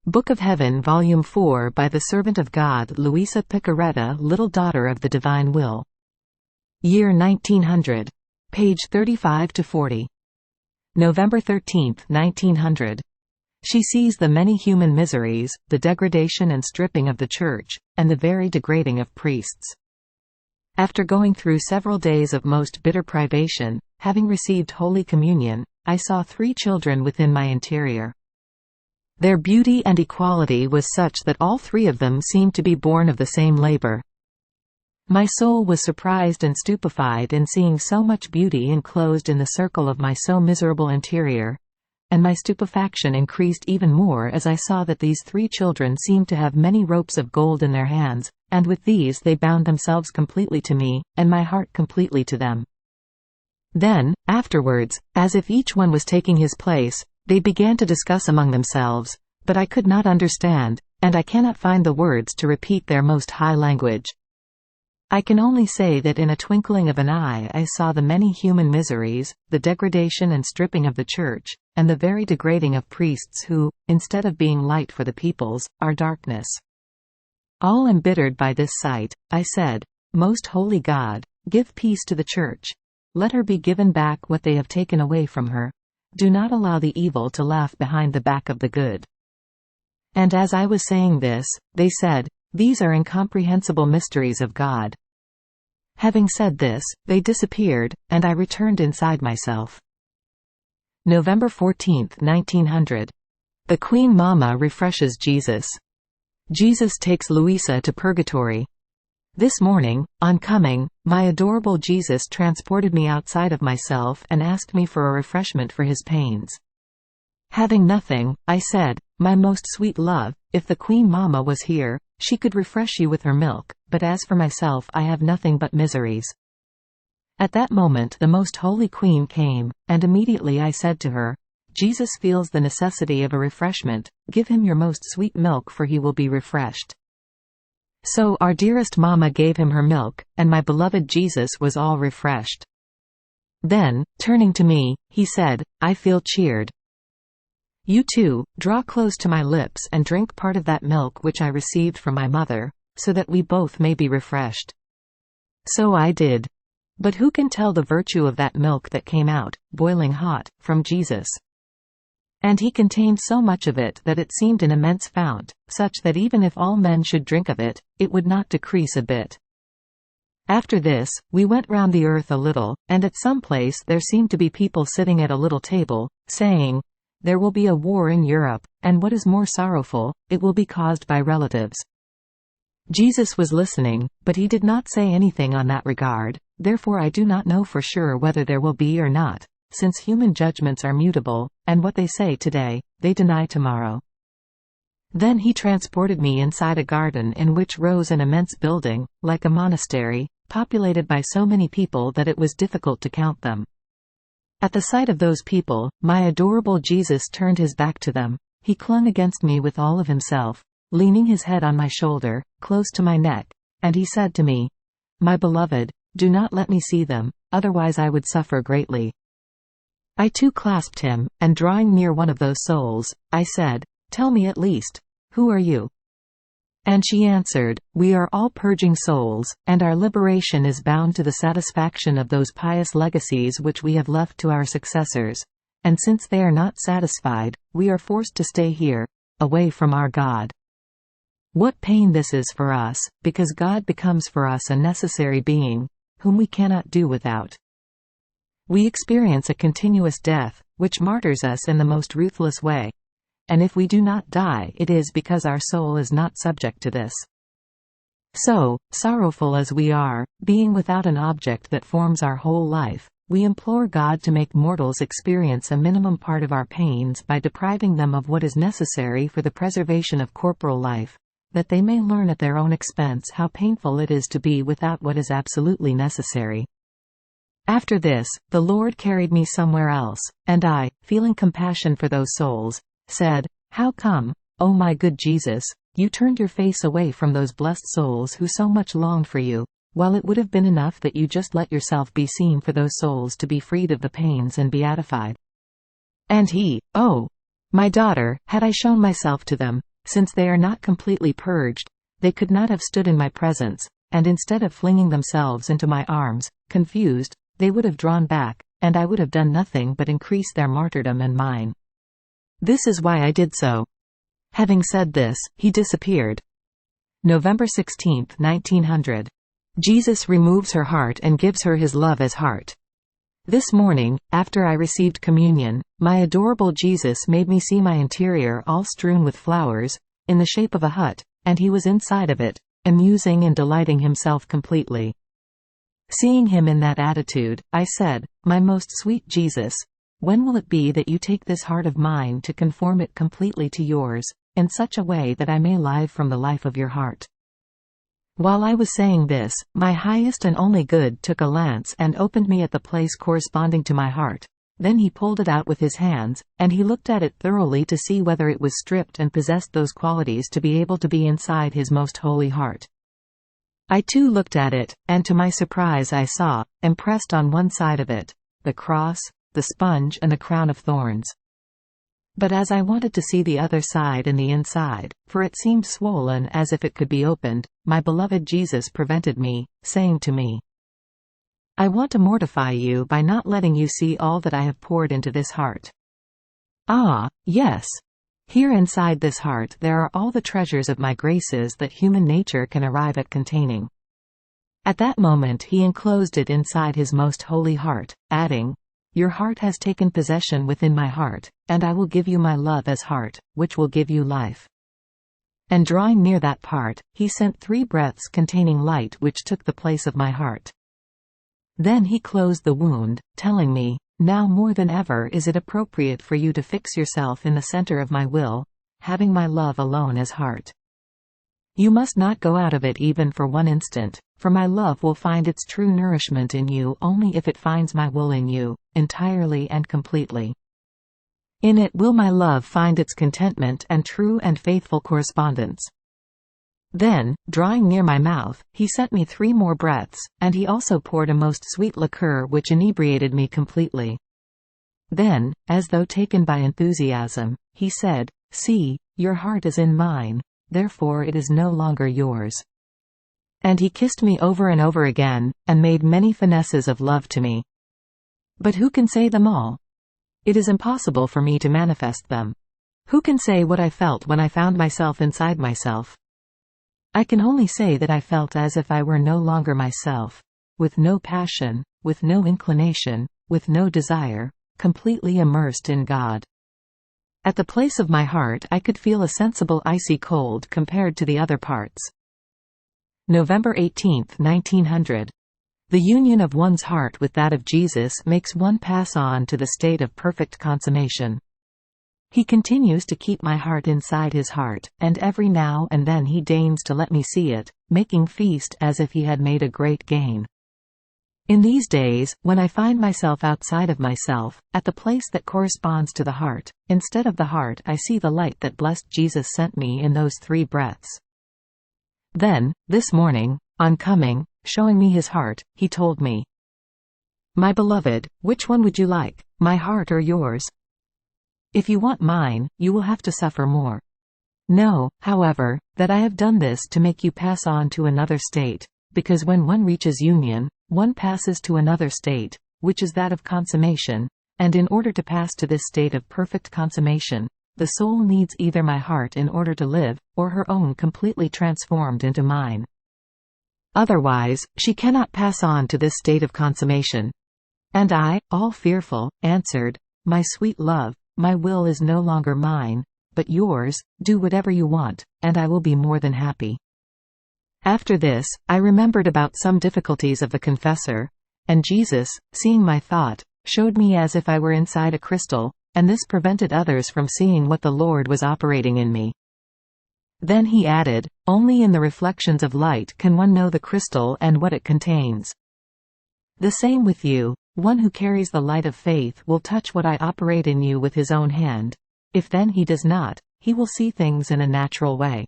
Book of Heaven, Volume 4, by the Servant of God Luisa Piccarreta, Little Daughter of the Divine Will. Year 1900. Page 35–40. November 13, 1900. She sees the many human miseries, the degradation and stripping of the Church, and the very degrading of priests. After going through several days of most bitter privation, having received Holy Communion, I saw 3 children within my interior. Their beauty and equality was such that all 3 of them seemed to be born of the same labor. My soul was surprised and stupefied in seeing so much beauty enclosed in the circle of my so miserable interior, and my stupefaction increased even more as I saw that these 3 children seemed to have many ropes of gold in their hands, and with these they bound themselves completely to me, and my heart completely to them. Then, afterwards, as if each one was taking his place, they began to discuss among themselves, but I could not understand, and I cannot find the words to repeat their most high language. I can only say that in a twinkling of an eye I saw the many human miseries, the degradation and stripping of the Church, and the very degrading of priests who, instead of being light for the peoples, are darkness. All embittered by this sight, I said, "Most holy God, give peace to the Church. Let her be given back what they have taken away from her. Do not allow the evil to laugh behind the back of the good." And as I was saying this, they said, "These are incomprehensible mysteries of God." Having said this, they disappeared, and I returned inside myself. November 14, 1900. The Queen Mama refreshes Jesus. Jesus takes Luisa to purgatory. This morning, on coming, my adorable Jesus transported me outside of myself and asked me for a refreshment for his pains. Having nothing, I said, "My most sweet love, if the Queen Mama was here, she could refresh you with her milk, but as for myself I have nothing but miseries." At that moment the Most Holy Queen came, and immediately I said to her, "Jesus feels the necessity of a refreshment, give him your most sweet milk for he will be refreshed." So our dearest Mama gave him her milk, and my beloved Jesus was all refreshed. Then, turning to me, he said, "I feel cheered. You too, draw close to my lips and drink part of that milk which I received from my mother, so that we both may be refreshed." So I did. But who can tell the virtue of that milk that came out, boiling hot, from Jesus? And he contained so much of it that it seemed an immense fount, such that even if all men should drink of it, it would not decrease a bit. After this, we went round the earth a little, and at some place there seemed to be people sitting at a little table, saying, "There will be a war in Europe, and what is more sorrowful, it will be caused by relatives." Jesus was listening, but he did not say anything on that regard, therefore I do not know for sure whether there will be or not, since human judgments are mutable, and what they say today, they deny tomorrow. Then he transported me inside a garden in which rose an immense building, like a monastery, populated by so many people that it was difficult to count them. At the sight of those people, my adorable Jesus turned his back to them. He clung against me with all of himself, leaning his head on my shoulder, close to my neck, and he said to me, "My beloved, do not let me see them, otherwise I would suffer greatly." I too clasped him, and drawing near one of those souls, I said, "Tell me at least, who are you?" And she answered, "We are all purging souls, and our liberation is bound to the satisfaction of those pious legacies which we have left to our successors, and since they are not satisfied, we are forced to stay here, away from our God. What pain this is for us, because God becomes for us a necessary being, whom we cannot do without. We experience a continuous death, which martyrs us in the most ruthless way. And if we do not die, it is because our soul is not subject to this. So, sorrowful as we are, being without an object that forms our whole life, we implore God to make mortals experience a minimum part of our pains by depriving them of what is necessary for the preservation of corporal life, that they may learn at their own expense how painful it is to be without what is absolutely necessary." After this, the Lord carried me somewhere else, and I, feeling compassion for those souls, said, "How come, O my good Jesus, you turned your face away from those blessed souls who so much longed for you, while it would have been enough that you just let yourself be seen for those souls to be freed of the pains and beatified?" And he, "Oh, my daughter, had I shown myself to them, Since they are not completely purged, they could not have stood in my presence, and instead of flinging themselves into my arms, confused, they would have drawn back, and I would have done nothing but increase their martyrdom and mine. This is why I did so." Having said this, he disappeared. November 16, 1900. Jesus removes her heart and gives her his love as heart. This morning, after I received communion, my adorable Jesus made me see my interior all strewn with flowers, in the shape of a hut, and he was inside of it, amusing and delighting himself completely. Seeing him in that attitude, I said, "My most sweet Jesus, when will it be that you take this heart of mine to conform it completely to yours, in such a way that I may live from the life of your heart?" While I was saying this, my highest and only good took a lance and opened me at the place corresponding to my heart. Then he pulled it out with his hands, and he looked at it thoroughly to see whether it was stripped and possessed those qualities to be able to be inside his most holy heart. I too looked at it, and to my surprise I saw, impressed on one side of it, the cross, the sponge and the crown of thorns. But as I wanted to see the other side and the inside, for it seemed swollen as if it could be opened, my beloved Jesus prevented me, saying to me, "I want to mortify you by not letting you see all that I have poured into this heart." Ah, yes! Here inside this heart there are all the treasures of my graces that human nature can arrive at containing. At that moment he enclosed it inside his most holy heart, adding, "Your heart has taken possession within my heart, and I will give you my love as heart, which will give you life." And drawing near that part, he sent 3 breaths containing light which took the place of my heart. Then he closed the wound, telling me, "Now more than ever is it appropriate for you to fix yourself in the center of my will, having my love alone as heart. You must not go out of it even for one instant, for my love will find its true nourishment in you only if it finds my will in you, entirely and completely. In it will my love find its contentment and true and faithful correspondence." Then, drawing near my mouth, he sent me 3 more breaths, and he also poured a most sweet liqueur which inebriated me completely. Then, as though taken by enthusiasm, he said, "See, your heart is in mine, therefore it is no longer yours." And he kissed me over and over again, and made many finesses of love to me. But who can say them all? It is impossible for me to manifest them. Who can say what I felt when I found myself inside myself? I can only say that I felt as if I were no longer myself, with no passion, with no inclination, with no desire, completely immersed in God. At the place of my heart I could feel a sensible icy cold compared to the other parts. November 18, 1900. The union of one's heart with that of Jesus makes one pass on to the state of perfect consummation. He continues to keep my heart inside his heart, and every now and then he deigns to let me see it, making feast as if he had made a great gain. In these days, when I find myself outside of myself, at the place that corresponds to the heart, instead of the heart I see the light that blessed Jesus sent me in those 3 breaths. Then, this morning, on coming, showing me his heart, he told me, "My beloved, which one would you like, my heart or yours? If you want mine, you will have to suffer more. Know, however, that I have done this to make you pass on to another state, because when one reaches union, one passes to another state, which is that of consummation, and in order to pass to this state of perfect consummation, the soul needs either my heart in order to live, or her own completely transformed into mine. Otherwise, she cannot pass on to this state of consummation." And I, all fearful, answered, "My sweet love, my will is no longer mine, but yours. Do whatever you want, and I will be more than happy." After this, I remembered about some difficulties of the confessor, and Jesus, seeing my thought, showed me as if I were inside a crystal, and this prevented others from seeing what the Lord was operating in me. Then he added, "Only in the reflections of light can one know the crystal and what it contains. The same with you. One who carries the light of faith will touch what I operate in you with his own hand. If then he does not, he will see things in a natural way.